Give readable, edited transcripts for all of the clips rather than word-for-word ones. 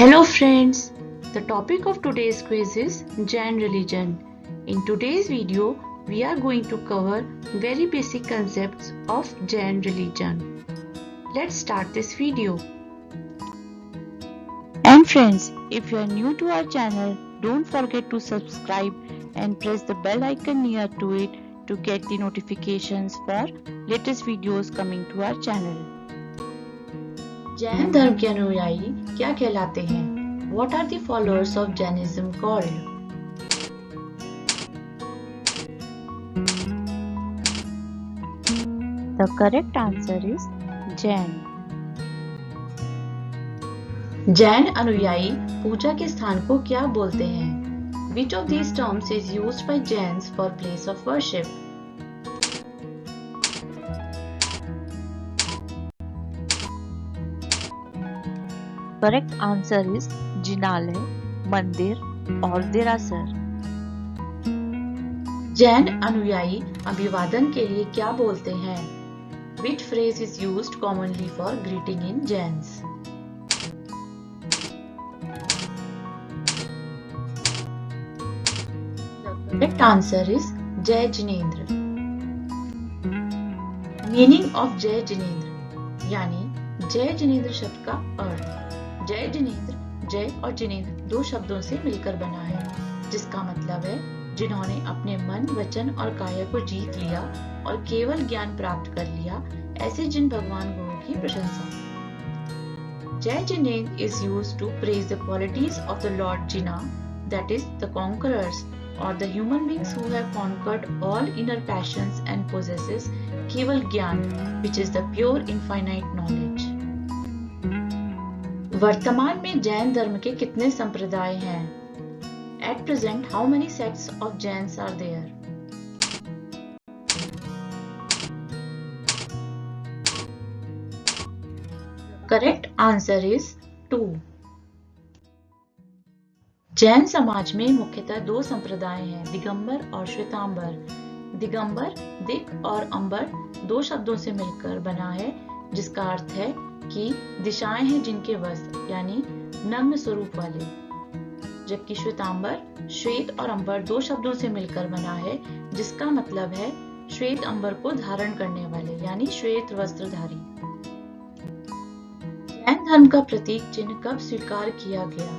Hello friends, the topic of today's quiz is Jain religion. In today's video, we are going to cover very basic concepts of Jain religion. Let's start this video. And friends, if you are new to our channel, don't forget to subscribe and press the bell icon near to it to get the notifications for latest videos coming to our channel. Jain धर्म के अनुयायी क्या कहलाते हैं? What are the followers of Jainism called? The correct answer is Jain. Jain अनुयायी पूजा के स्थान को क्या बोलते हैं? Which of these terms is used by Jains for place of worship? Correct answer is जिनालय, मंदिर और देरासर. जैन अनुयायी अभिवादन के लिए क्या बोलते हैं? Which phrase is used commonly for greeting in Jains? The correct answer is जय जिनेंद्र. Meaning of जय जिनेंद्र यानी जय जिनेंद्र शब्द का अर्थ. जय जिनेंद्र, जय और जिनेंद्र दो शब्दों से मिलकर बना है, जिसका मतलब है जिन्होंने अपने मन, वचन और काया को जीत लिया और केवल ज्ञान प्राप्त कर लिया, ऐसे जिन भगवान गुरुओं की प्रशंसा. जय Jinendra is used to praise the qualities of the Lord Jinnah, that is the conquerors, or the human beings who have conquered all inner passions and possesses केवल ज्ञान, which is the pure infinite knowledge. वर्तमान में जैन धर्म के कितने संप्रदाय हैं? At present, how many sects of Jains are there? The correct answer is 2. Jain समाज में मुख्यतः दो संप्रदाय हैं, दिगंबर और श्वेतांबर. दिगंबर दिक और अंबर दो शब्दों से मिलकर बना है, जिसका अर्थ है कि दिशाएं हैं जिनके वस्त्र यानी नम्र स्वरूप वाले. जबकि श्वेतांबर श्वेत और अंबर दो शब्दों से मिलकर बना है, जिसका मतलब है श्वेत अंबर को धारण करने वाले यानी श्वेत वस्त्रधारी. जैन धर्म का प्रतीक चिन्ह कब स्वीकार किया गया?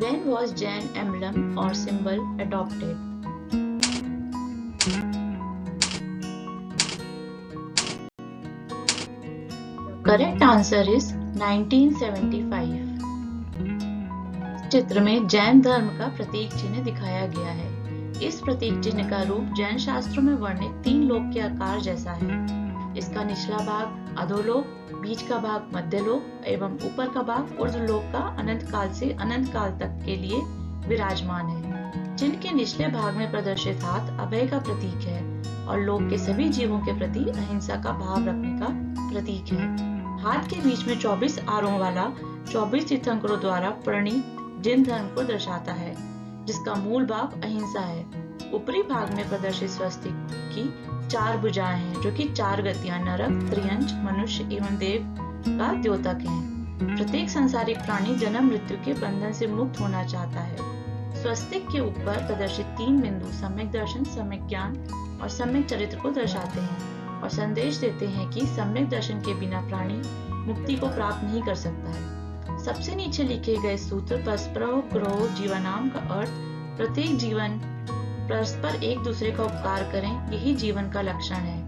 When was Jain emblem or symbol adopted? The correct answer is 1975. चित्र में जैन धर्म का प्रतीक चिन्ह दिखाया गया है. इस प्रतीक चिन्ह का रूप जैन शास्त्रों में वर्णित 3 लोक के आकार जैसा है. इसका निचला भाग अधोलोक, बीच का भाग मध्यलोक एवं ऊपर का भाग ऊर्ध्वलोक का अनंत काल से अनंत काल तक के लिए विराजमान है. चिन्ह के निचले भाग में प्रदर्शित हाथ अभय का प्रतीक है और लोक के सभी जीवों के प्रति अहिंसा का भाव रखने का प्रतीक है. हाथ के बीच में 24 आरों वाला 24 तीर्थंकरों द्वारा प्रणीत जैन धर्म को दर्शाता है, जिसका मूल भाव अहिंसा है. ऊपरी भाग में प्रदर्शित स्वस्तिक की 4 भुजाएं हैं, जो कि 4 गतियां नरक, त्रियंच, मनुष्य एवं देव का द्योतक हैं. प्रत्येक सांसारिक प्राणी जन्म मृत्यु के बंधन से मुक्त होना चाहता है. स्वस्तिक के ऊपर प्रदर्शित 3 बिंदु सम्यक दर्शन, सम्यक ज्ञान और सम्यक चरित्र को दर्शाते हैं और संदेश देते हैं कि सम्यक दर्शन के बिना प्राणी मुक्ति को प्राप्त नहीं कर सकता है. सबसे नीचे लिखे गए सूत्र परस्परो ग्रहो जीवनाम का अर्थ प्रत्येक जीवन परस्पर एक दूसरे का उपकार करें, यही जीवन का लक्षण है.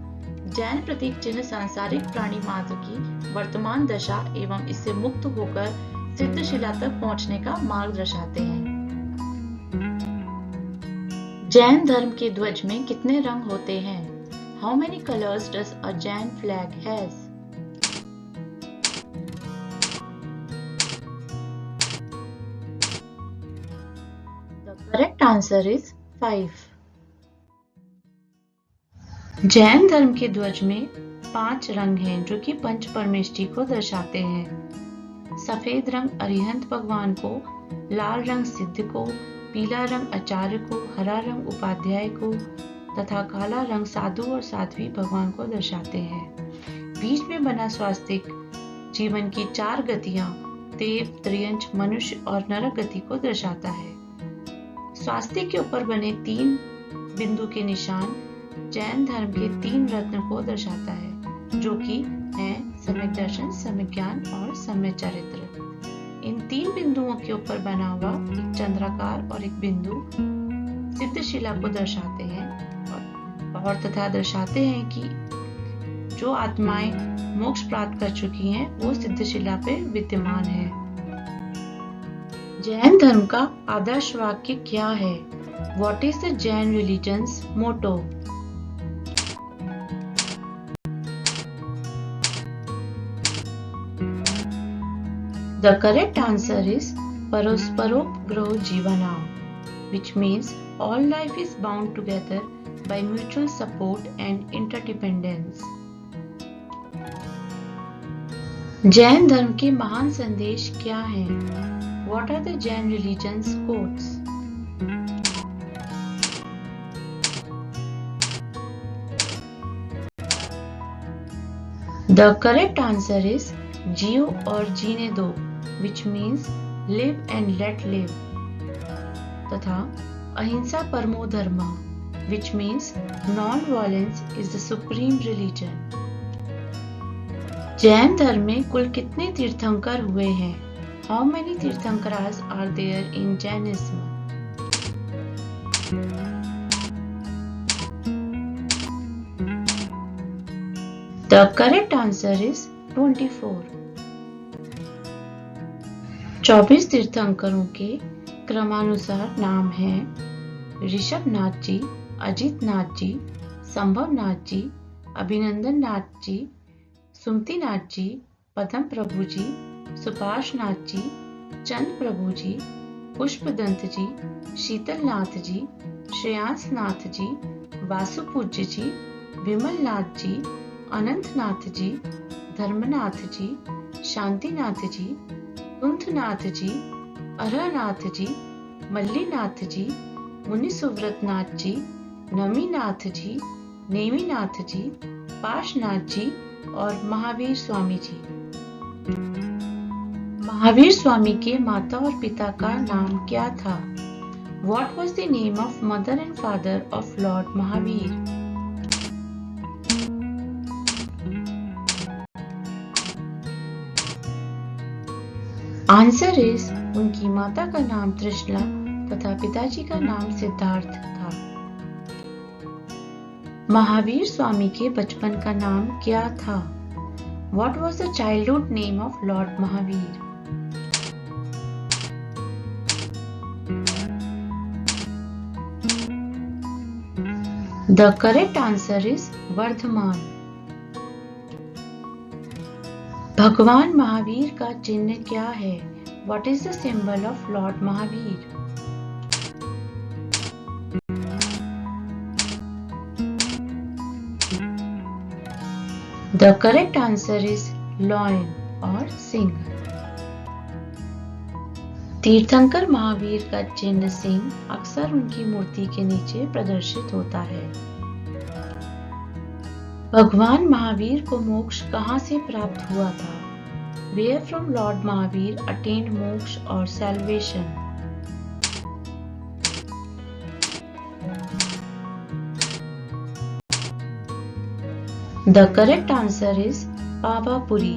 जैन प्रतीक चिन्ह सांसारिक प्राणी मात्र की वर्तमान दशा एवं इससे मुक्त होकर सिद्धशिला तक पहुंचने का मार्ग दर्शाते हैं. जैन धर्म के ध्वज में कितने रंग होते हैं? How many colors does a Jain flag has? The correct answer is 5. Jain धर्म के ध्वज में 5 रंग हैं, जो कि पंच परमेष्टि को दर्शाते हैं. सफेद रंग अरिहंत भगवान को, लाल रंग सिद्ध को, पीला रंग आचार्य को, हरा रंग उपाध्याय को तथा काला रंग साधु और साध्वी भगवान को दर्शाते हैं. बीच में बना स्वास्तिक जीवन की 4 गतियां देव, त्रियंच, मनुष्य और नरक गति को दर्शाता है। स्वास्तिक के ऊपर बने 3 बिंदु के निशान जैन धर्म के 3 रत्न को दर्शाता है, जो कि है सम्यक दर्शन, सम्यक ज्ञान और सम्यक चरित्र। इन 3 बिंदुओं के ऊपर बना हुआ एक चंद्राकार और एक बिंदु सिद्धशिला को दर्शाते हैं और तथा दर्शाते हैं कि जो आत्माएं मोक्ष प्राप्त कर चुकी हैं वो सिद्धशिला पे विद्यमान है। जैन धर्म का आदर्श वाक्य क्या है? What is the Jain religion's motto? The correct answer is Parosparopgroho Jivanam, which means all life is bound together by mutual support and interdependence. Jain धर्म के महान संदेश क्या हैं? What are the Jain religion's quotes? The correct answer is जियो और जीने दो, which means live and let live, तथा अहिंसा परमो धर्म, which means non-violence is the supreme religion. Jain धर्म में कुल कितने तीर्थंकर हुए हैं? How many तीर्थंकरास are there in Jainism? The correct answer is 24. 24 तीर्थंकरों के क्रमानुसार नाम हैं ऋषभनाथ जी, अजित नाथ जी, संभवनाथ जी, अभिनंदन नाथ जी, सुमतिनाथ जी, पद्म प्रभु जी, सुभाषनाथ जी, चंद प्रभु जी, पुष्पदंत जी, शीतलनाथ जी, श्रेयांसनाथ जी, वासुपूज्य जी, विमलनाथ जी, अनंतनाथ जी, धर्मनाथ जी, शांतिनाथ जी, कुंथनाथ जी, अरहनाथ जी, मल्लीनाथ जी, मुनिसुव्रतनाथ जी, नमीनाथ जी, नेमिनाथ जी, पाशनाथ जी और महावीर स्वामी जी। महावीर स्वामी के माता और पिता का नाम क्या था? What was the name of mother and father of Lord Mahavir? Answer is उनकी माता का नाम तृष्णा तथा पिताजी का नाम सिद्धार्थ था। महावीर स्वामी के बचपन का नाम क्या था? What was the childhood name of Lord Mahavir? The correct answer is Varthaman. भगवान महावीर का चिन्ह क्या है? What is the symbol of Lord Mahavir? The correct answer is lion और सिंह। तीर्थंकर महावीर का चिन्ह सिंह अक्सर उनकी मूर्ति के नीचे प्रदर्शित होता है। भगवान महावीर को मोक्ष कहाँ से प्राप्त हुआ था? Where from Lord Mahavir attained मोक्ष और salvation? The correct answer is Pawapuri.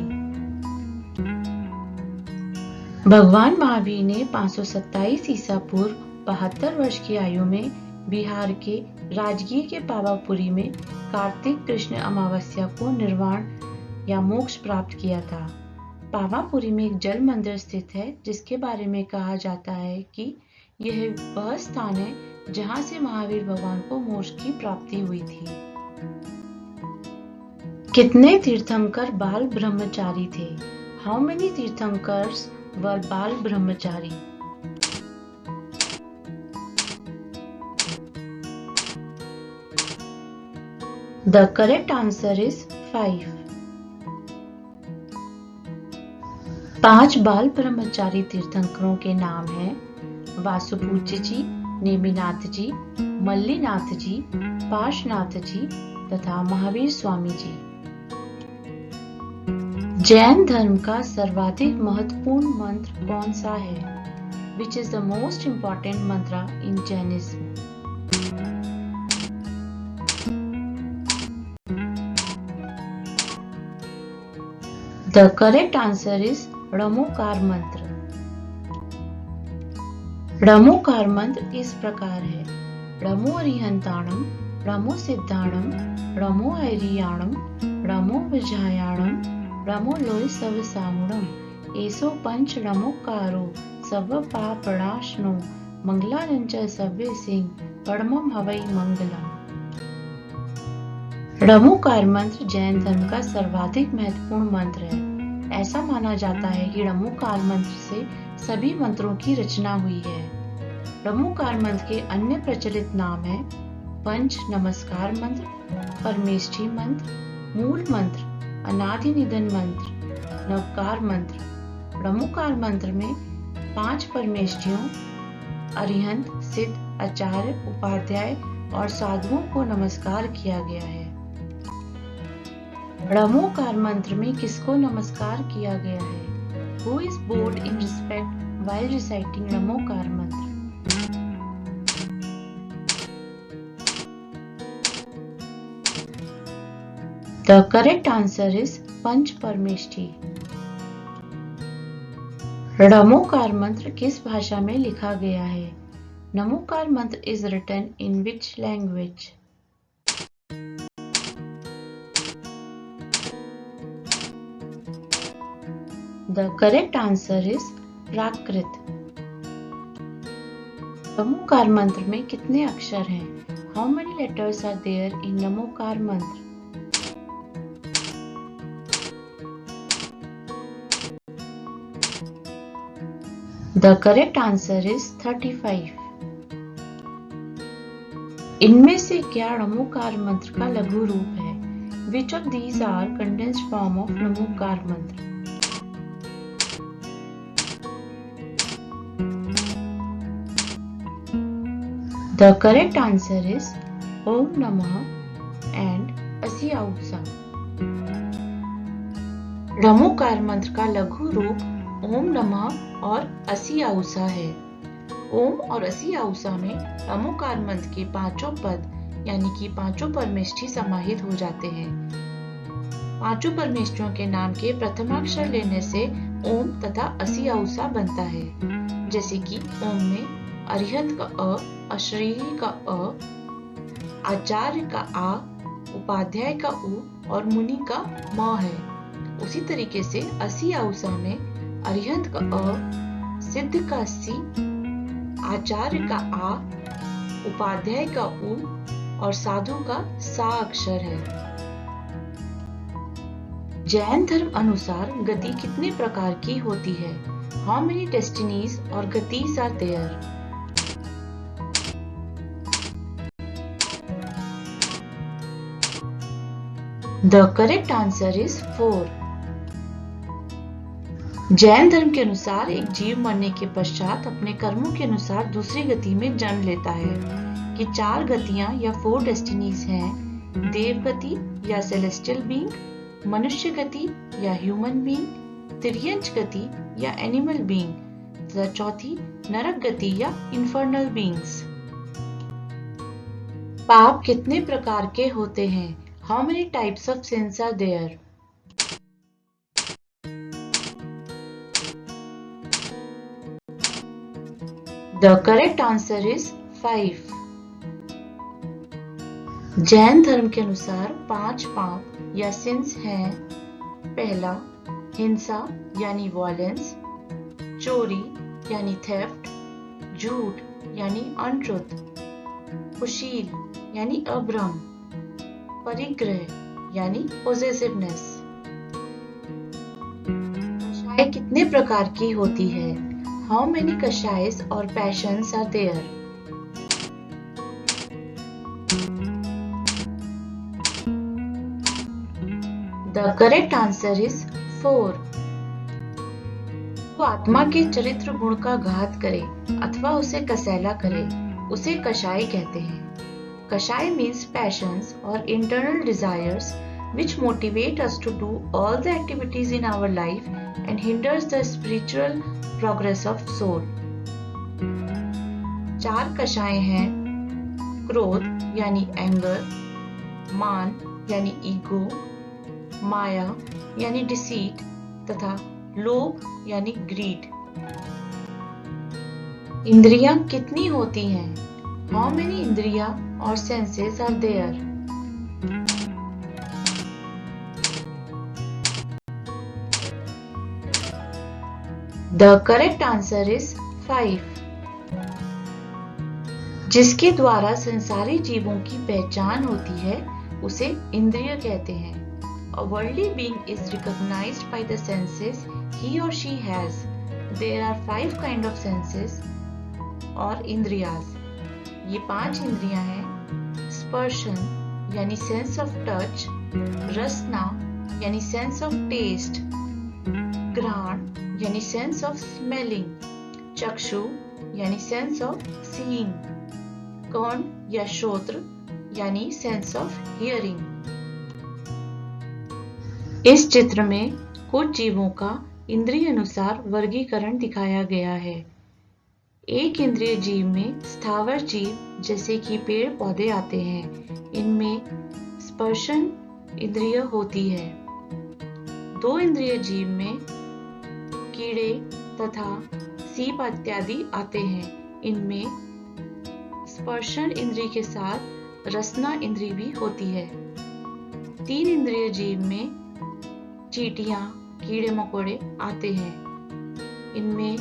भगवान महावीर ने 527 ईसा पूर्व 72 वर्ष की आयु में बिहार के राजगीर के पावापुरी में कार्तिक कृष्ण अमावस्या को निर्वाण या मोक्ष प्राप्त किया था। पावापुरी में एक जल मंदिर स्थित है जिसके बारे में कहा जाता है कि यह वह स्थान है जहां से महावीर भगवान को मोक्ष की प्राप्ति हुई थी। कितने तीर्थंकर बाल ब्रह्मचारी थे? How many तीर्थंकर्स वर बाल ब्रह्मचारी? The correct answer is 5. 5 बाल ब्रह्मचारी तीर्थंकरों के नाम हैं वासुपूज्य जी, नेमिनाथ जी, मल्लीनाथ जी, पाशनाथ जी तथा महावीर स्वामी जी। जैन धर्म का सर्वाधिक महत्वपूर्ण मंत्र कौन सा है? Which is the most important mantra in Jainism? The correct answer is रमोकार मंत्र। रमोकार मंत्र इस प्रकार है: रमो अरिहंताणम, रमो सिद्धाणम, रमो ऐरियाणम, रमो विजयाणम, रमो लोय सव सामुणम, एसो पंच रमोकारो सव पापणाशनो, मंगलानंच सव्य सिंह परमम हवै मंगलम। रमोकार मंत्र जैन धर्म का सर्वाधिक महत्वपूर्ण मंत्र है। ऐसा माना जाता है कि रमोकार मंत्र से सभी मंत्रों की रचना हुई है। रमोकार मंत्र के अन्य प्रचलित नाम हैं पंच नमस्कार मंत्र, परमेष्ठी मंत्र, मूल मंत्र, अनादि निधन मंत्र, नवकार मंत्र। रमोकार मंत्र में 5 परमेष्ठियों अरिहंत, सिद्ध, आचार्य, उपाध्याय और साधुओं को नमस्कार किया गया है। रमोकार मंत्र में किसको नमस्कार किया गया है? Who is bowed in respect while reciting रमोकार मंत्र? The correct answer is पंच परमेष्ठी। रमोकार मंत्र किस भाषा में लिखा गया है? नमोकार मंत्र is written in which language? The correct answer is प्राकृत। नमोकार मंत्र में कितने अक्षर हैं? How many letters are there in Namokar मंत्र? The correct answer is 35। इनमें से क्या रमोकार मंत्र का लघु रूप है? Which of these are condensed form of रमोकार मंत्र? The correct answer is Om Namah and Asiausa। रमोकार मंत्र का लघु रूप ओम नमः और असियाउसा है। ओम और असियाउसा में रमोकार मंत्र के 5 पद यानी कि 5 परमेष्ठी समाहित हो जाते हैं। 5 परमेष्ठियों के नाम के प्रथमाक्षर लेने से ओम तथा असियाउसा बनता है। जैसे कि ओम में अरिहंत का अ, अश्रीरी का अ, आचार्य का आ, उपाध्याय का उ और मुनि का म है। उसी तरीके से असियाउसा में अरिहंत का अ, सिद्ध का सी, आचार्य का आ, उपाध्याय का उ और साधु का सा अक्षर है। जैन धर्म अनुसार गति कितने प्रकार की होती है? How many destinies और गतिज are there? The correct answer is 4। Jain धर्म के अनुसार एक जीव मरने के पश्चात अपने कर्मों के अनुसार दूसरी गति में जन्म लेता है कि 4 गतियां या 4 डेस्टिनीज हैं: देव गति या सेलेस्टियल बीइंग, मनुष्य गति या ह्यूमन बीइंग, तिर्यंच गति या एनिमल बीइंग तथा चौथी नरक गति या इन्फर्नल बीइंग्स। पाप कितने प्रकार के होते हैं? How many types of sins are there? The correct answer is 5। Jain धर्म के अनुसार 5 पाप या सिंस हैं। पहला, हिंसा यानी वॉयलेंस, चोरी यानी थेफ्ट, झूठ यानी अनट्रुथ, कुशील यानी अभ्रम, परिग्रह यानी पोजेसिवनेस। कषाय कितने प्रकार की होती है? How many कषायस और patience are there? The correct answer is 4। वो आत्मा के चरित्र गुण का घात करे अथवा उसे कसैला करे, उसे कषाय कहते हैं। कषाय means passions or internal desires which motivate us to do all the activities in our life and hinders the spiritual progress of soul. 4 कषाय हैं क्रोध यानी एंगर, मान यानी ईगो, माया यानी डिसीट तथा लोभ यानी ग्रीड। इंद्रियां कितनी होती हैं? How many इंद्रियां और senses are there? The correct answer is 5. जिसके द्वारा संसारी जीवों की पहचान होती है उसे इंद्रिय कहते हैं। A worldly being is recognized by the senses he or she has. There are 5 kind of senses और इंद्रियाज। ये 5 इंद्रियां हैं स्पर्शन यानी सेंस ऑफ टच, रसना यानी सेंस ऑफ टेस्ट, घ्राण यानी सेंस ऑफ स्मेलिंग, चक्षु यानी सेंस ऑफ सीइंग, कर्ण या श्रोत्र यानी सेंस ऑफ हियरिंग। इस चित्र में कुछ जीवों का इंद्रिय अनुसार वर्गीकरण दिखाया गया है। एक इंद्रिय जीव में स्थावर जीव जैसे कि पेड़ पौधे आते हैं। इनमें स्पर्शन इंद्रिय होती है। 2 इंद्रिय जीव में कीड़े तथा सीप इत्यादि आते हैं। इनमें स्पर्शन इंद्रिय के साथ रसना इंद्रिय भी होती है। 3 इंद्रिय जीव में चींटियां, कीड़े मकोड़े आते हैं। इनमें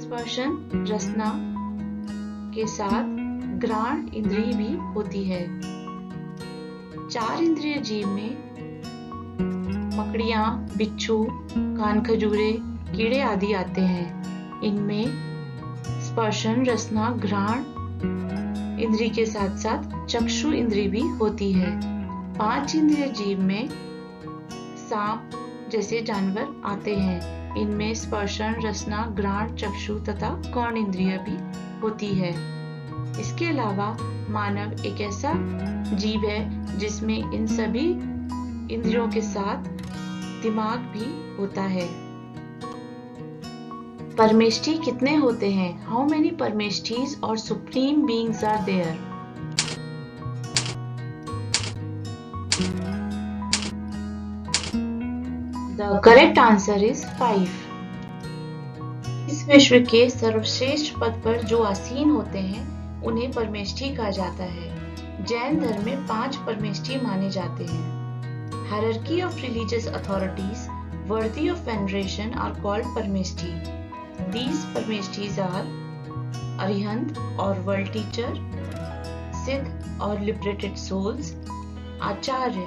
स्पर्शन रसना के साथ घ्राण इंद्रिय भी होती है। 4 इंद्रिय जीव में मकड़ियां, बिच्छू, कान खजूरे, कीड़े आदि आते हैं। इनमें स्पर्शन रसना घ्राण इंद्रिय के साथ साथ चक्षु इंद्रिय भी होती है। 5 इंद्रिय जीव में सांप जैसे जानवर आते हैं। इनमें स्पर्शन रसना घ्राण चक्षु तथा कर्ण इंद्रिय भी होती है। इसके अलावा मानव एक ऐसा जीव है जिसमें इन सभी इंद्रियों के साथ दिमाग भी होता है। परमेष्ठी कितने होते हैं? हाउ मेनी परमेष्ठीज और supreme beings are there? The correct answer is 5. इस विश्व के सर्वश्रेष्ठ पद पर जो आसीन होते हैं उन्हें परमेष्ठी कहा जाता है। जैन धर्म में 5 परमेष्ठी माने जाते हैं। Hierarchy of religious authorities worthy of veneration are called परमेष्ठी। These परमेष्ठीज are Arihant और वर्ल्ड टीचर, सिद्ध और लिबरेटेड सोल्स, आचार्य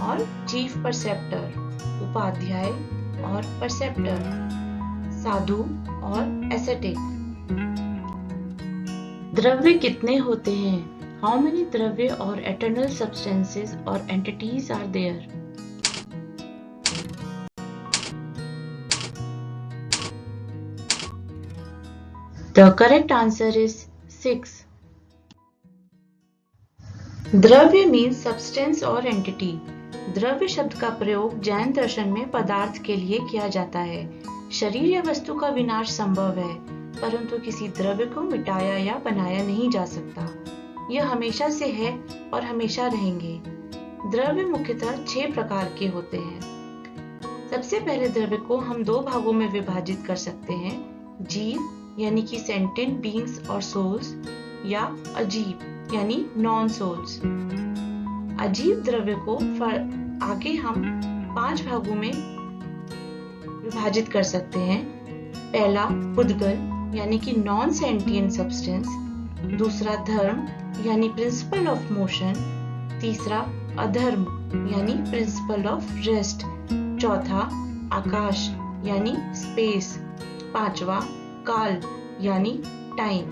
और चीफ परसेप्टर, उपाध्याय और परसेप्टर, साधु और एसेटिक। द्रव्य कितने होते हैं? हाउ मेनी द्रव्य और एटर्नल सब्सटेंसेस और entities are there? The correct answer is 6. द्रव्य मीन्स सब्सटेंस और एंटिटी। द्रव्य शब्द का प्रयोग जैन दर्शन में पदार्थ के लिए किया जाता है। शरीर या वस्तु का विनाश संभव है, परंतु किसी द्रव्य को मिटाया या बनाया नहीं जा सकता। यह हमेशा से है और हमेशा रहेंगे। द्रव्य मुख्यतः 6 प्रकार के होते हैं। सबसे पहले द्रव्य को हम 2 भागों में विभाजित कर सकते हैं, जीव यानी कि सेंटेंट बीइंग्स और सोल्स, या अजीब यानी नॉन सोल्स। अजीब द्रव्य को आगे हम 5 भागों में विभाजित कर सकते हैं। पहला पुद्गल यानी कि नॉन सेंटिएंट सब्सटेंस, दूसरा धर्म यानी प्रिंसिपल ऑफ मोशन, तीसरा अधर्म यानी प्रिंसिपल ऑफ रेस्ट, चौथा आकाश यानी स्पेस, पांचवा काल यानी टाइम।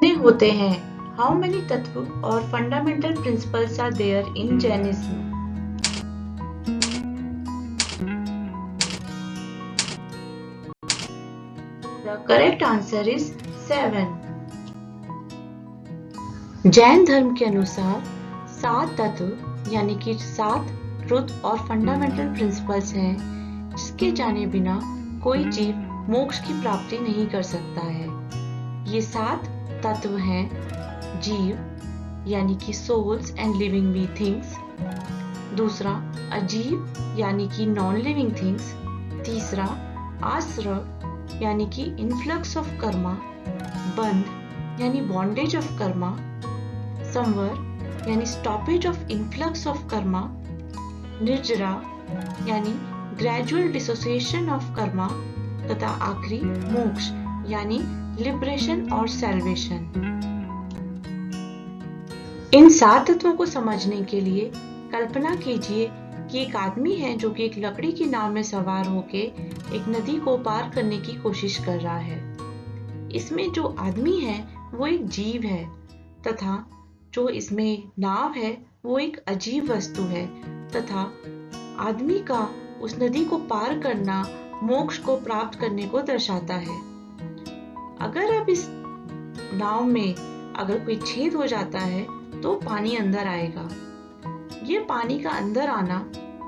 कितने होते हैं? हाउ मेनी तत्व और fundamental principles are there in Jainism? The correct answer is 7. Jain धर्म के अनुसार 7 तत्व यानी कि 7 ट्रुथ और फंडामेंटल प्रिंसिपल्स हैं जिसके जाने बिना कोई जीव मोक्ष की प्राप्ति नहीं कर सकता है। ये 7 तत्व हैं जीव यानी कि souls and living be things, दूसरा अजीव यानी कि नॉन लिविंग थिंग्स, तीसरा आश्रय यानी कि इन्फ्लक्स ऑफ कर्मा, बंध यानी बॉन्डेज ऑफ कर्मा, संवर यानी stoppage of influx of karma, निर्जरा यानी ग्रेजुअल डिसोसिएशन ऑफ कर्मा तथा आखिरी मोक्ष यानी लिबरेशन और सैल्वेशन। इन 7 तत्वों को समझने के लिए कल्पना कीजिए कि एक आदमी है जो कि एक लकड़ी की नाव में सवार होके एक नदी को पार करने की कोशिश कर रहा है। इसमें जो आदमी है वो एक जीव है तथा जो इसमें नाव है वो एक अजीब वस्तु है तथा आदमी का उस नदी को पार करना मोक्ष को प्राप्त करने को दर्शाता है। अगर अब इस नाव में अगर कोई छेद हो जाता है तो पानी अंदर आएगा। ये पानी का अंदर आना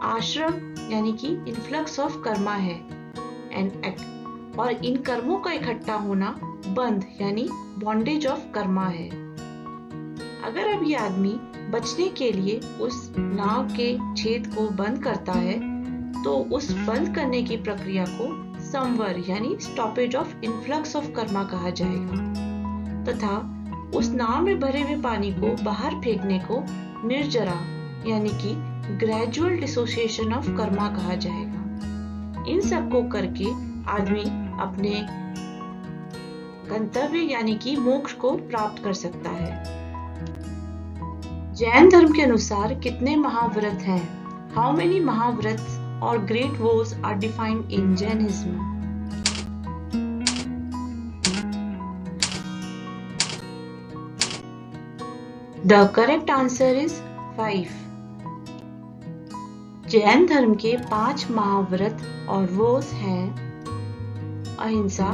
आश्रम यानी कि इन्फ्लक्स ऑफ कर्मा है और इन कर्मों का इकट्ठा होना बंध यानी बॉन्डेज ऑफ कर्मा है। अगर अब ये आदमी बचने के लिए उस नाव के छेद को बंद करता है तो उस बंद करने की प्रक्रिया को संवर यानी stoppage of influx of Karma कहा जाएगा तथा उस नाव में भरे हुए पानी को बाहर फेंकने को निर्जरा यानी कि ग्रेजुअल डिसोसिएशन ऑफ कर्मा कहा जाएगा। इन सब को करके आदमी अपने गंतव्य यानी कि मोक्ष को प्राप्त कर सकता है। जैन धर्म के अनुसार कितने महाव्रत हैं? हाउ मेनी महाव्रत और great vows are defined in Jainism? The correct answer is 5. Jain धर्म के 5 महाव्रत और वोस हैं अहिंसा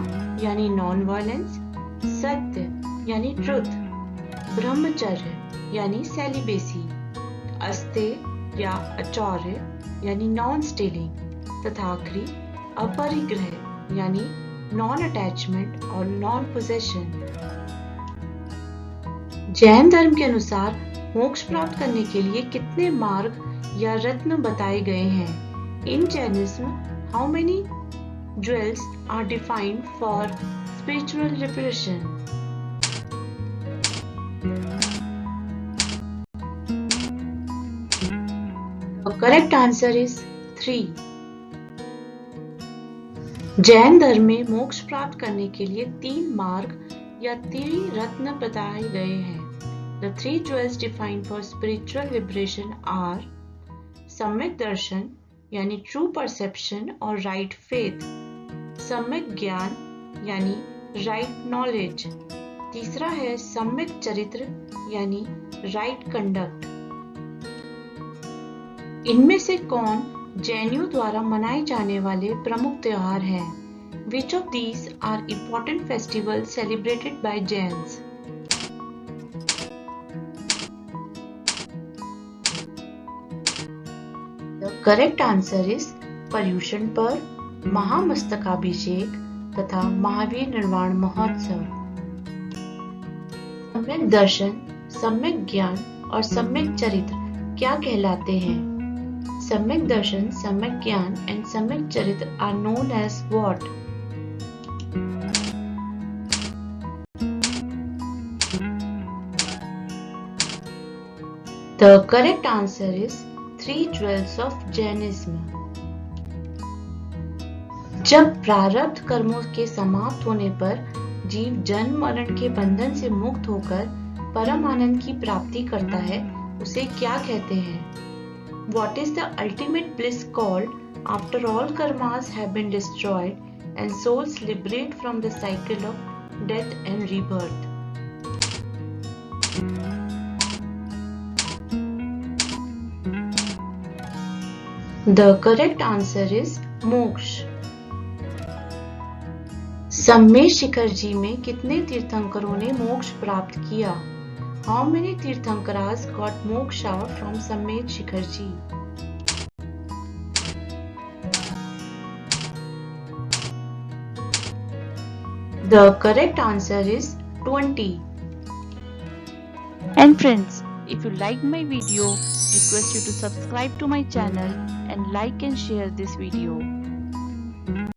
यानी नॉन वायलेंस, सत्य यानी ट्रुथ, ब्रह्मचर्य यानी सेलिबेसी, अस्तेय या अचौर्य यानी नॉन स्टीलिंग तथा आखिरी अपरिग्रह यानी नॉन अटैचमेंट और नॉन पोजेशन। जैन धर्म के अनुसार मोक्ष प्राप्त करने के लिए कितने मार्ग या रत्न बताए गए हैं? In Jainism how many jewels are defined for spiritual liberation? The correct answer is 3. Jain धर्म में मोक्ष प्राप्त करने के लिए 3 मार्ग या 3 रत्न बताए गए हैं। The 3 jewels defined for spiritual liberation are सम्यक दर्शन यानी ट्रू परसेप्शन और राइट फेथ, सम्यक ज्ञान यानी राइट नॉलेज, तीसरा है सम्यक चरित्र यानी राइट कंडक्ट। इनमें से कौन जैनियों द्वारा मनाए जाने वाले प्रमुख त्योहार हैं? Which of these are important festivals celebrated by Jains? The correct answer is Paryushan पर्व, महामस्तकाभिषेक तथा महावीर निर्वाण महोत्सव। सम्यक दर्शन, सम्यक ज्ञान और सम्यक चरित्र क्या कहलाते हैं? सम्यक दर्शन, सम्यक ज्ञान and सम्यक चरित्र are known as what? The correct answer is 3 jewels of Jainism. जब प्रारब्ध कर्मों के समाप्त होने पर जीव जन्म मरण के बंधन से मुक्त होकर परम आनंद की प्राप्ति करता है, उसे क्या कहते हैं? What is the ultimate bliss called after all karmas have been destroyed and souls liberate from the cycle of death and rebirth? The correct answer is मोक्ष। सम्मेद शिखर जी में कितने तीर्थंकरों ने मोक्ष प्राप्त किया? How many Tirthankaras got moksha from Sammet Shikharji? The correct answer is 20. And friends, if you liked my video, request you to subscribe to my channel and like and share this video.